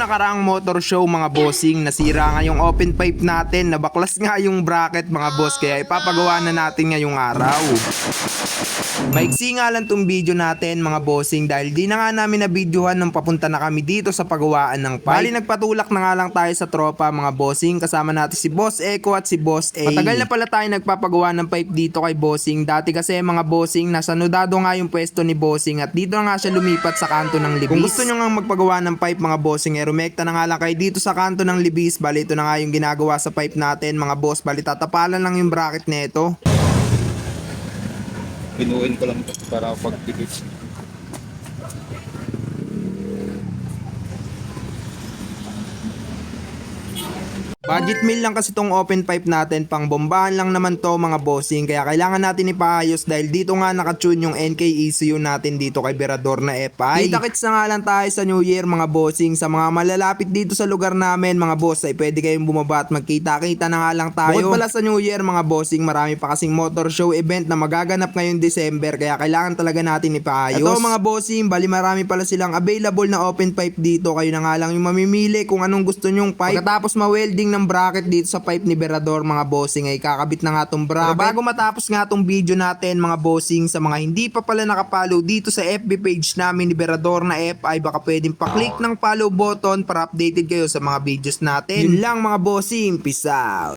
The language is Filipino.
nakaraang motor show mga bossing, nasira nga yung open pipe natin, nabaklas nga yung bracket mga boss, kaya ipapagawa na natin ngayong araw. Maiksi nga lang tong video natin mga bossing dahil di na nga namin na-videohan nung papunta na kami dito sa pagawaan ng pipe. Bali nagpatulak na nga lang tayo sa tropa mga bossing, kasama natin si Boss Echo at si Boss A. Matagal na pala tayo nagpapagawa ng pipe dito kay bossing, dati kasi mga bossing nasa Nodado nga yung pwesto ni bossing at dito na nga siya lumipat sa kanto ng Libis. Kung gusto nyo nga magpagawa ng pipe mga bossing, rumekta na nga lang kayo dito sa kanto ng Libis. Bali ito na nga yung ginagawa sa pipe natin mga boss, bali tatapalan lang yung bracket nito. Pinuin ko lang ito para pagtipid. Budget meal lang kasi tong open pipe natin, pang bombahan lang naman to mga bossing, kaya kailangan natin ipaayos dahil dito nga nakatune yung NK ECU natin dito kay Berador na FI. Kita-kits na nga lang tayo sa New Year mga bossing. Sa mga malalapit dito sa lugar namin mga boss ay pwede kayong bumaba at magkita-kita na nga lang tayo. Bukod pala sa New Year mga bossing, marami pa kasing motor show event na magaganap ngayong December, kaya kailangan talaga natin ipaayos. Ito mga bossing, bali marami pala silang available na open pipe dito, kayo na nga lang yung mamimili kung anong gusto nyong pipe. Pagkatapos ma-welding ng bracket dito sa pipe ni Berador mga bossing ay kakabit na nga tong bracket. Pero bago matapos nga tong video natin mga bossing, sa mga hindi pa pala nakapollow dito sa FB page namin ni Berador na FI, baka pwedeng pa-click ng follow button para updated kayo sa mga videos natin. Yun lang mga bossing, peace out.